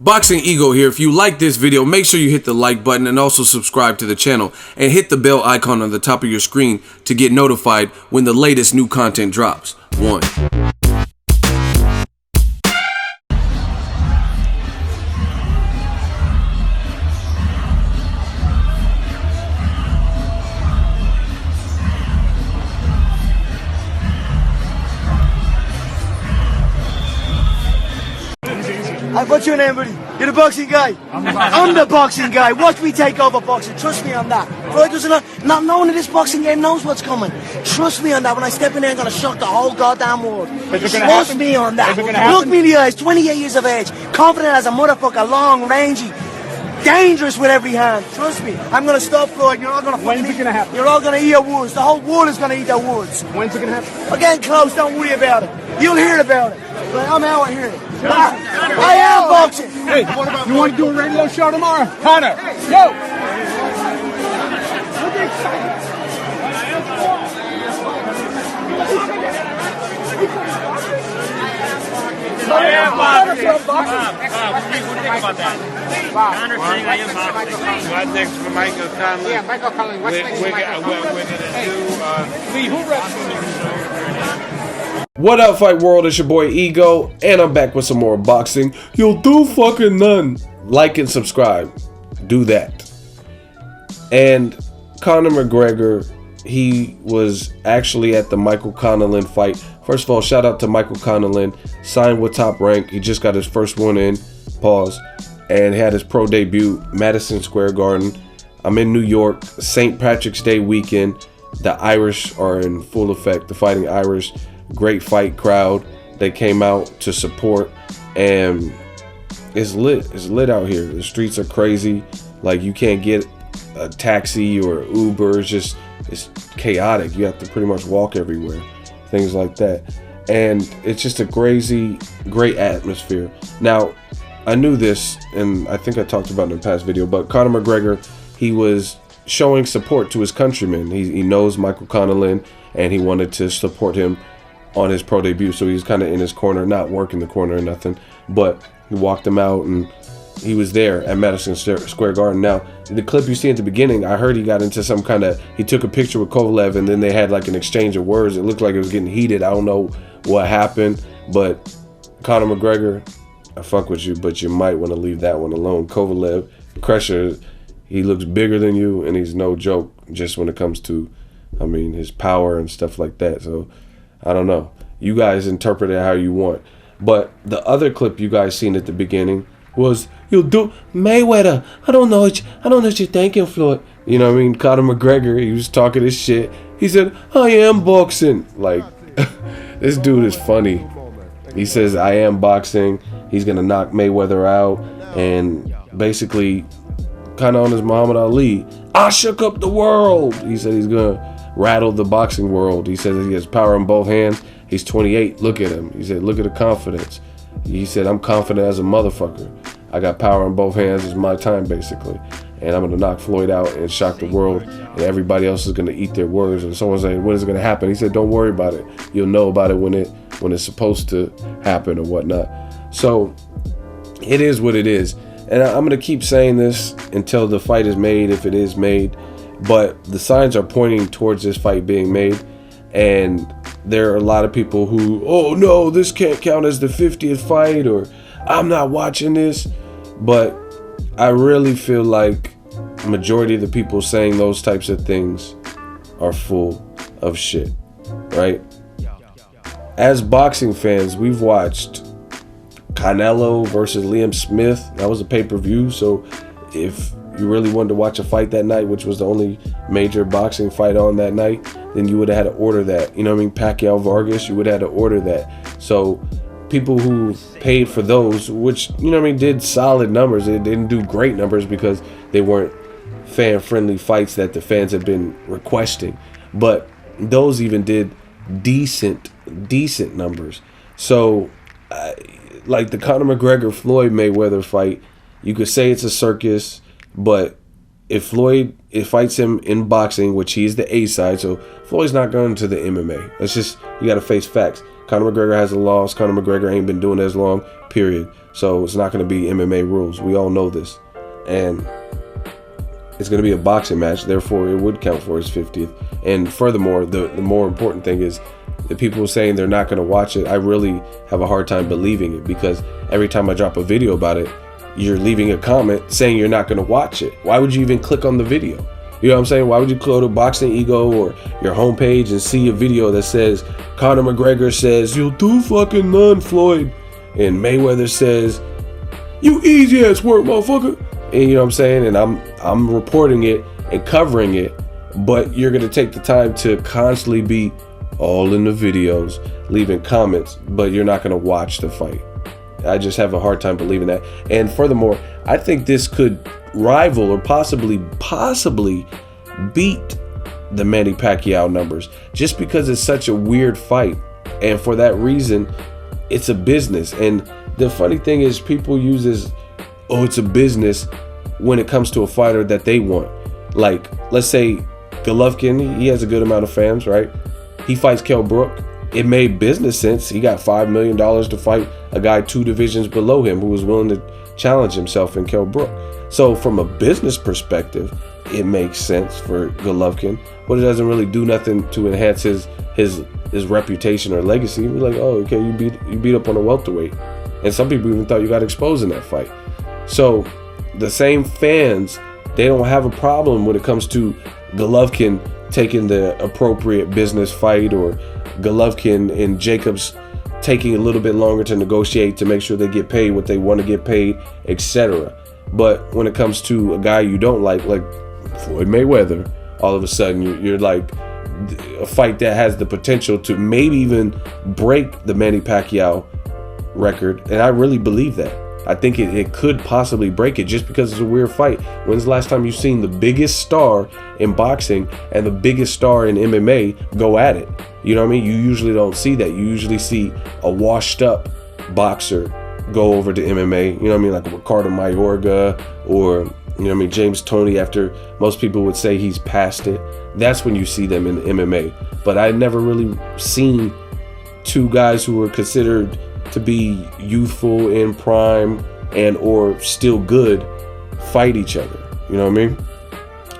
Boxing Ego here. If you like this video, make sure you hit the like button and also subscribe to the channel and hit the bell icon on the top of your screen to get notified when the latest new content drops. 1. What's your name, buddy? You're the boxing guy. I'm the boxing guy. Watch me take over boxing. Trust me on that. Floyd does not knowing this boxing game knows what's coming. Trust me on that. When I step in there, I'm gonna shock the whole goddamn world. Trust me on that. Look me in the eyes. 28 years of age, confident as a motherfucker, long, rangy, dangerous with every hand. Trust me. I'm gonna stop Floyd. You're all gonna. When's it gonna happen? You're all gonna eat your words. The whole world is gonna eat their words. When's it gonna happen? We're getting close. Don't worry about it. You'll hear about it. But I'm out here. I am boxing. Hey, you want to do a radio show tomorrow? Conor, go! I am boxing. What do you think about that? Conor saying I am boxing. What's next for Michael Conlan? Yeah, Michael Conlan. What's next for Michael Conlan? We're going to do... Lee, who wrestles? What up, Fight World? It's your boy Ego, and I'm back with some more boxing. You'll do fucking none. Like and subscribe. Do that. And Conor McGregor, he was actually at the Michael Conlan fight. First of all, shout out to Michael Conlan. Signed with Top Rank. He just got his first one in. Pause. And had his pro debut, Madison Square Garden. I'm in New York. St. Patrick's Day weekend. The Irish are in full effect. The Fighting Irish. Great fight crowd. They came out to support, and it's lit. It's lit out here. The streets are crazy. Like, you can't get a taxi or Uber. It's chaotic. You have to pretty much walk everywhere. Things like that. And it's just a crazy, great atmosphere. Now, I knew this, and I think I talked about it in the past video, but Conor McGregor, he was showing support to his countrymen. He knows Michael Conlan, and he wanted to support him on his pro debut, so he was kind of in his corner, not working the corner or nothing, but he walked him out, and he was there at Madison Square Garden. Now, the clip you see at the beginning, I heard he got into some kind of, he took a picture with Kovalev, and then they had like an exchange of words. It looked like it was getting heated. I don't know what happened, but Conor McGregor, I fuck with you, but you might want to leave that one alone. Kovalev, Crusher, he looks bigger than you, and he's no joke just when it comes to, I mean, his power and stuff like that. So I don't know. You guys interpret it how you want. But the other clip you guys seen at the beginning was, you'll do Mayweather. I don't know what you're thinking, Floyd. You know what I mean? Conor McGregor, he was talking his shit. He said, I am boxing. Like, this dude is funny. He says, I am boxing. He's going to knock Mayweather out. And basically, kind of on his Muhammad Ali, I shook up the world. He said he's going to rattle the boxing world. He says he has power in both hands. He's 28. Look at him. He said, look at the confidence. He said, I'm confident as a motherfucker. I got power in both hands. It's my time, basically. And I'm going to knock Floyd out and shock the world. And everybody else is going to eat their words. And someone's saying, when is it going to happen? He said, don't worry about it. You'll know about it when it's supposed to happen or whatnot. So it is what it is. And I'm going to keep saying this until the fight is made, if it is made. But the signs are pointing towards this fight being made, and there are a lot of people who, oh no, this can't count as the 50th fight, or I'm not watching this. But I really feel like majority of the people saying those types of things are full of shit, right? As boxing fans, we've watched Canelo versus Liam Smith. That was a pay-per-view, so if you really wanted to watch a fight that night, which was the only major boxing fight on that night, then you would have had to order that. You know what I mean? Pacquiao Vargas, you would have had to order that. So people who paid for those, which, you know what I mean, did solid numbers. They didn't do great numbers because they weren't fan-friendly fights that the fans had been requesting. But those even did decent numbers. So, like the Conor McGregor Floyd Mayweather fight, you could say it's a circus. But if Floyd fights him in boxing, which he's the A side, so Floyd's not going to the MMA. You got to face facts. Conor McGregor hasn't lost. Conor McGregor ain't been doing it as long, period. So it's not going to be MMA rules. We all know this. And it's going to be a boxing match. Therefore, it would count for his 50th. And furthermore, the more important thing is the people saying they're not going to watch it. I really have a hard time believing it, because every time I drop a video about it, you're leaving a comment saying you're not going to watch it. Why would you even click on the video? You know what I'm saying? Why would you go to Boxing Ego or your homepage and see a video that says Conor McGregor says, "You'll do fucking none, Floyd," and Mayweather says, "You easy ass work, motherfucker." And you know what I'm saying? And I'm reporting it and covering it, but you're gonna take the time to constantly be all in the videos, leaving comments, but you're not gonna watch the fight. I just have a hard time believing that. And furthermore, I think this could rival or possibly beat the Manny Pacquiao numbers, just because it's such a weird fight. And for that reason, it's a business. And the funny thing is, people use this, oh, it's a business, when it comes to a fighter that they want. Like, let's say Golovkin, he has a good amount of fans, right? He fights Kell Brook. It made business sense. He got $5 million to fight a guy 2 divisions below him who was willing to challenge himself in Kell Brook. So from a business perspective, it makes sense for Golovkin, but it doesn't really do nothing to enhance his reputation or legacy. We're like, oh, okay, you beat up on a welterweight, and some people even thought you got exposed in that fight. So the same fans, they don't have a problem when it comes to Golovkin taking the appropriate business fight, or Golovkin and Jacobs taking a little bit longer to negotiate to make sure they get paid what they want to get paid, etc. But when it comes to a guy you don't like Floyd Mayweather, all of a sudden you're like, a fight that has the potential to maybe even break the Manny Pacquiao record. And I really believe that. I think it could possibly break it, just because it's a weird fight. When's the last time you've seen the biggest star in boxing and the biggest star in MMA go at it? You know what I mean? You usually don't see that. You usually see a washed up boxer go over to MMA. You know what I mean? Like Ricardo Mayorga, or, you know what I mean, James Toney, after most people would say he's past it. That's when you see them in MMA. But I've never really seen two guys who were considered to be youthful, in prime, and or still good fight each other. You know what I mean?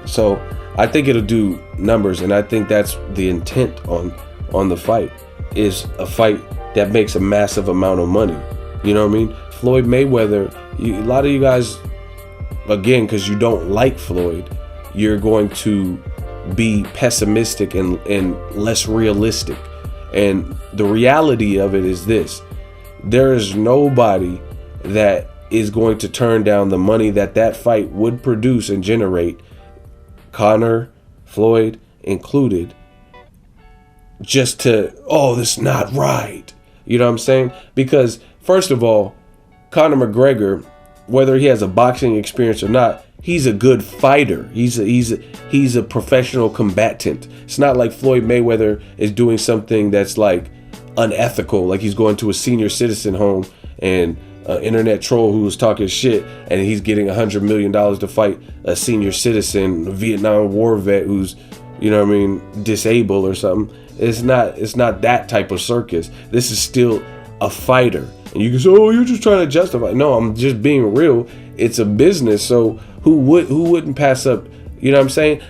So I think it'll do numbers, and I think that's the intent on the fight, is a fight that makes a massive amount of money. You know what I mean? Floyd Mayweather, a lot of you guys, again, because you don't like Floyd, you're going to be pessimistic and less realistic. And the reality of it is this: there is nobody that is going to turn down the money that fight would produce and generate, Conor, Floyd included, just to, oh, this is not right. You know what I'm saying? Because first of all, Conor McGregor, whether he has a boxing experience or not, he's a good fighter. He's a professional combatant. It's not like Floyd Mayweather is doing something that's like unethical, like he's going to a senior citizen home and an internet troll who was talking shit, and he's getting $100 million to fight a senior citizen, a Vietnam War vet who's, you know what I mean, disabled or something. It's not that type of circus. This is still a fighter. And you can say, oh, you're just trying to justify. No, I'm just being real. It's a business. So who wouldn't pass up? You know what I'm saying?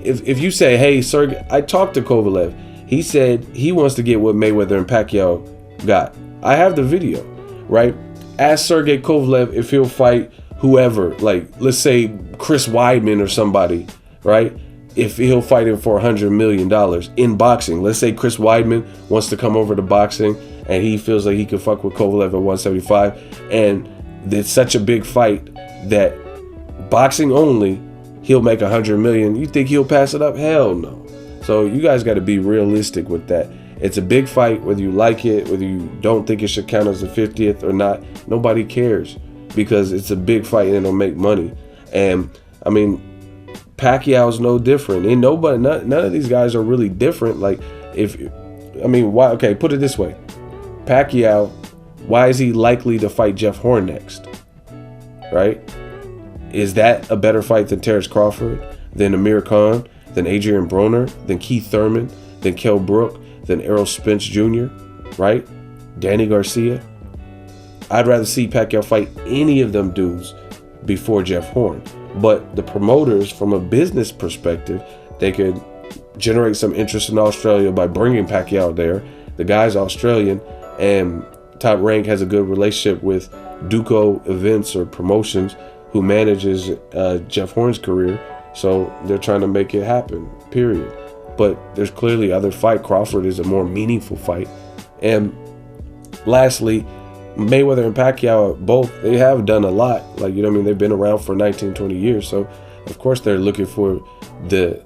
If you say, hey, Sergey, I talked to Kovalev. He said he wants to get what Mayweather and Pacquiao got. I have the video, right? Ask Sergey Kovalev if he'll fight whoever, like let's say Chris Weidman or somebody, right? If he'll fight him for $100 million in boxing. Let's say Chris Weidman wants to come over to boxing and he feels like he can fuck with Kovalev at 175, and it's such a big fight that boxing only, he'll make $100 million. You think he'll pass it up? Hell no. So you guys got to be realistic with that. It's a big fight, whether you like it, whether you don't think it should count as the 50th or not. Nobody cares, because it's a big fight and it'll make money. And I mean, Pacquiao's no different. And none of these guys are really different. Like, why? Okay, put it this way: Pacquiao, why is he likely to fight Jeff Horn next? Right? Is that a better fight than Terrence Crawford, than Amir Khan, than Adrian Broner, than Keith Thurman, than Kell Brook, than Errol Spence Jr.? right? Danny Garcia. I'd rather see Pacquiao fight any of them dudes before Jeff Horn. But the promoters, from a business perspective, they could generate some interest in Australia by bringing Pacquiao there. The guy's Australian, and Top Rank has a good relationship with Duco Events or Promotions, who manages Jeff Horn's career. So they're trying to make it happen, period. But there's clearly other fight. Crawford is a more meaningful fight. And lastly, Mayweather and Pacquiao, both, they have done a lot. Like, you know what I mean? They've been around for 19, 20 years. So, of course, they're looking for the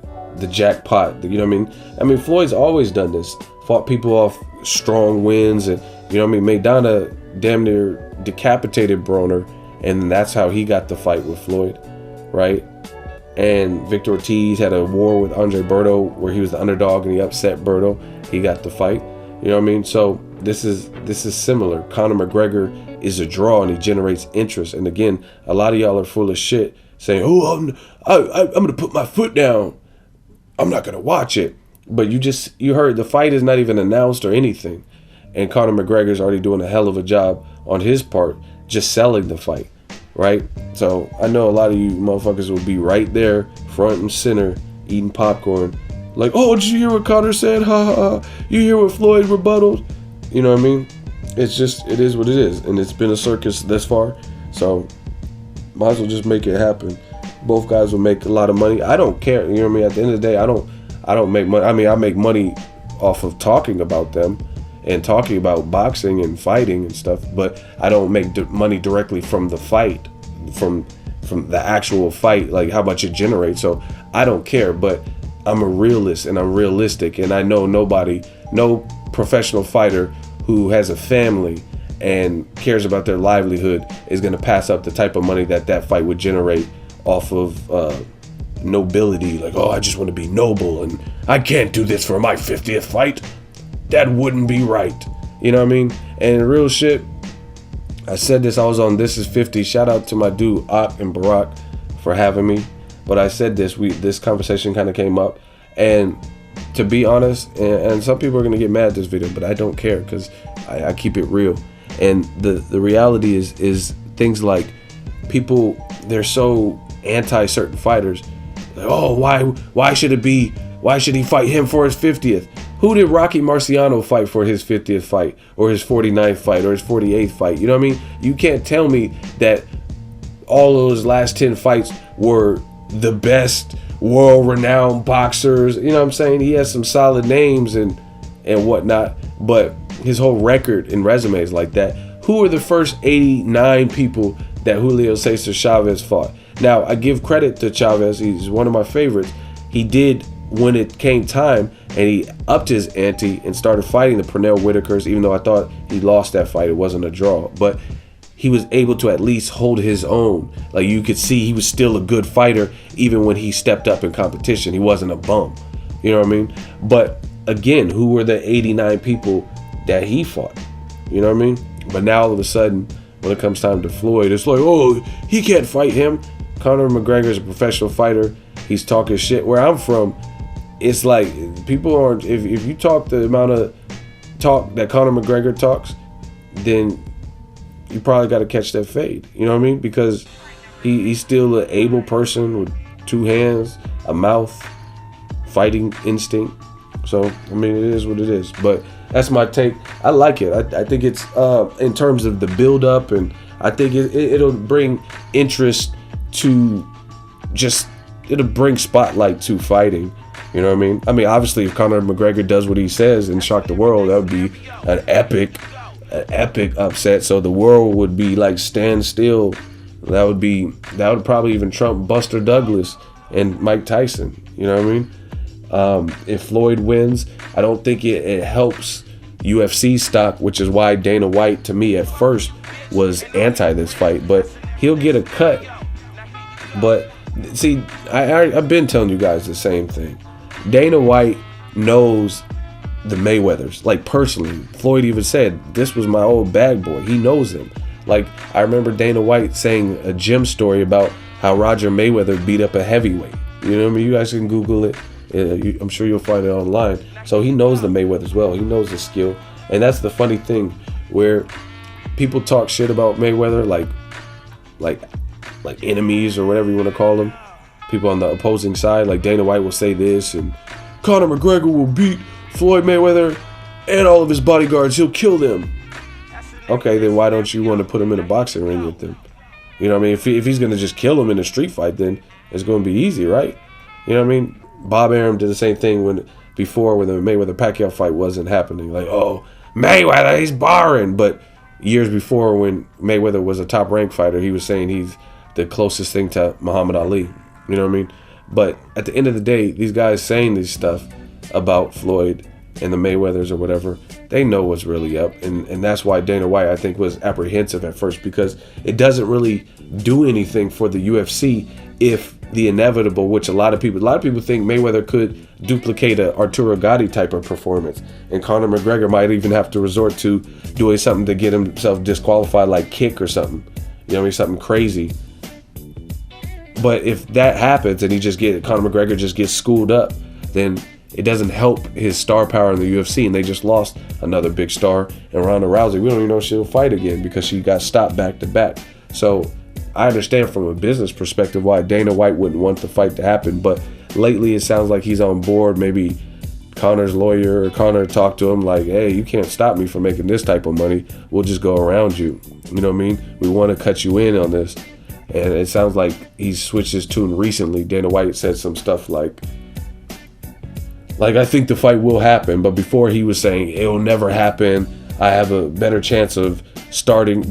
jackpot. You know what I mean? I mean, Floyd's always done this. Fought people off strong wins. And, you know what I mean? Maidana damn near decapitated Broner. And that's how he got the fight with Floyd, right? And Victor Ortiz had a war with Andre Berto where he was the underdog and he upset Berto. He got the fight. You know what I mean? So this is similar. Conor McGregor is a draw and he generates interest. And again, a lot of y'all are full of shit saying, "Oh, I'm gonna put my foot down. I'm not gonna watch it." But you heard the fight is not even announced or anything, and Conor McGregor's already doing a hell of a job on his part, just selling the fight, right? So I know a lot of you motherfuckers will be right there, front and center, eating popcorn. Like, "Oh, did you hear what Conor said? Ha ha ha. You hear what Floyd rebutted?" You know what I mean? It's just, it is what it is. And it's been a circus this far. So, might as well just make it happen. Both guys will make a lot of money. I don't care. You know what I mean? At the end of the day, I don't make money. I mean, I make money off of talking about them and talking about boxing and fighting and stuff. But I don't make money directly from the fight, from the actual fight, like how much it generates. So, I don't care. But I'm a realist and I'm realistic, and I know no professional fighter who has a family and cares about their livelihood is going to pass up the type of money that fight would generate off of nobility. Like, "Oh, I just want to be noble and I can't do this for my 50th fight." That wouldn't be right. You know what I mean? And real shit, I said this, I was on This Is 50. Shout out to my dude Ak and Barack for having me. But I said this conversation kind of came up, and to be honest, and some people are gonna get mad at this video, but I don't care because I keep it real. And the reality is things like people, they're so anti certain fighters. Like, "Oh, why should he fight him for his 50th? Who did Rocky Marciano fight for his 50th fight, or his 49th fight, or his 48th fight? You know what I mean? You can't tell me that all those last 10 fights were the best world-renowned boxers. You know what I'm saying? He has some solid names and whatnot, but his whole record and resume is like that. Who are the first 89 people that Julio Cesar Chavez fought? Now, I give credit to Chavez. He's one of my favorites. He did, when it came time, and he upped his ante and started fighting the Pernell Whitakers, even though I thought he lost that fight. It wasn't a draw. But he was able to at least hold his own. Like, you could see he was still a good fighter even when he stepped up in competition. He wasn't a bum. You know what I mean? But again, who were the 89 people that he fought? You know what I mean? But now all of a sudden, when it comes time to Floyd, it's like, "Oh, he can't fight him." Conor McGregor is a professional fighter. He's talking shit. Where I'm from, it's like people aren't, if you talk the amount of talk that Conor McGregor talks, then you probably got to catch that fade. You know what I mean? Because he's still an able person with two hands, a mouth, fighting instinct. So, I mean, it is what it is. But that's my take. I like it. I think it's, in terms of the build-up, and I think it'll bring interest to just, it'll bring spotlight to fighting. You know what I mean? I mean, obviously, if Conor McGregor does what he says and shock the world, that would be an epic upset. So the world would be like stand still. That would probably even trump Buster Douglas and Mike Tyson. You know what I mean? If Floyd wins, I don't think it helps UFC stock, which is why Dana White, to me, at first was anti this fight. But he'll get a cut. But see, I've been telling you guys the same thing. Dana White knows the Mayweathers, like personally. Floyd even said, "This was my old bag boy." He knows him. Like, I remember Dana White saying a gym story about how Roger Mayweather beat up a heavyweight. You know what I mean? You guys can Google it. I'm sure you'll find it online. So he knows the Mayweathers well. He knows the skill. And that's the funny thing, where people talk shit about Mayweather like enemies or whatever you want to call them. People on the opposing side, like Dana White will say this, and Conor McGregor will beat Floyd Mayweather and all of his bodyguards. He'll kill them. Okay, then why don't you want to put him in a boxing ring with them? You know what I mean? If he's going to just kill him in a street fight, then it's going to be easy, right? You know what I mean? Bob Arum did the same thing when the Mayweather-Pacquiao fight wasn't happening. Like, oh, Mayweather, he's barring. But years before, when Mayweather was a top-ranked fighter, he was saying he's the closest thing to Muhammad Ali. You know what I mean? But at the end of the day, these guys saying this stuff about Floyd and the Mayweathers or whatever, they know what's really up. And that's why Dana White, I think, was apprehensive at first, because it doesn't really do anything for the UFC if the inevitable, which a lot of people think Mayweather could duplicate a Arturo Gatti type of performance, and Conor McGregor might even have to resort to doing something to get himself disqualified, like kick or something. You know what I mean? Something crazy. But if that happens and Conor McGregor just gets schooled up, then it doesn't help his star power in the UFC, and they just lost another big star. And Ronda Rousey, we don't even know if she'll fight again because she got stopped back to back. So I understand from a business perspective why Dana White wouldn't want the fight to happen, but lately it sounds like he's on board. Maybe Conor's lawyer or Conor talked to him like, hey, you can't stop me from making this type of money. We'll just go around you. You know what I mean? We want to cut you in on this. And it sounds like he's switched his tune recently. Dana White said some stuff like I think the fight will happen, but before he was saying it'll never happen. I have a better chance of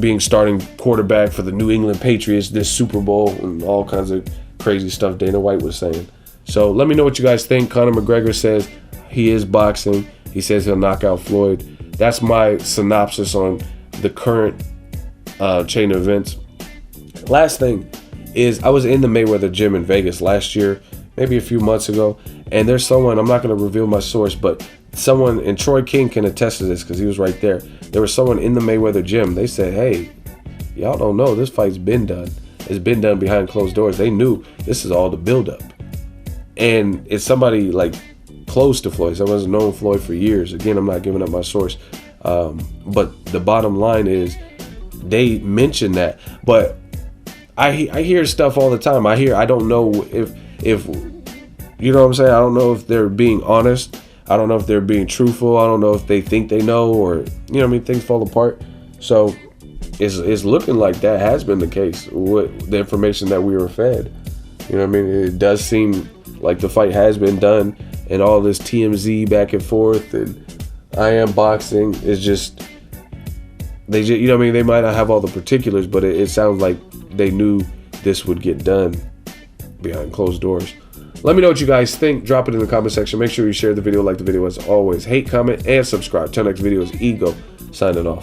being starting quarterback for the New England Patriots this Super Bowl, and all kinds of crazy stuff Dana White was saying. So let me know what you guys think. Conor McGregor says he is boxing. He says he'll knock out Floyd. That's my synopsis on the current chain of events. Last thing is, I was in the Mayweather gym in Vegas last year, maybe a few months ago, and there's someone, I'm not going to reveal my source, but someone, and Troy King can attest to this because he was right there. There was someone in the Mayweather gym. They said, hey, y'all don't know, this fight's been done. It's been done behind closed doors. They knew this is all the buildup. And it's somebody like close to Floyd. Someone's known Floyd for years. Again, I'm not giving up my source. But the bottom line is they mentioned that. But I hear stuff all the time. I don't know if you know what I'm saying? I don't know if they're being honest. I don't know if they're being truthful. I don't know if they think they know, or, you know what I mean, things fall apart. So it's looking like that has been the case with the information that we were fed. You know what I mean? It does seem like the fight has been done, and all this TMZ back and forth and I am boxing is just, you know what I mean? They might not have all the particulars, but it sounds like they knew this would get done behind closed doors. Let me know what you guys think. Drop it in the comment section. Make sure you share the video, like the video as always. Hate, comment, and subscribe. Till next video is Ego signing off.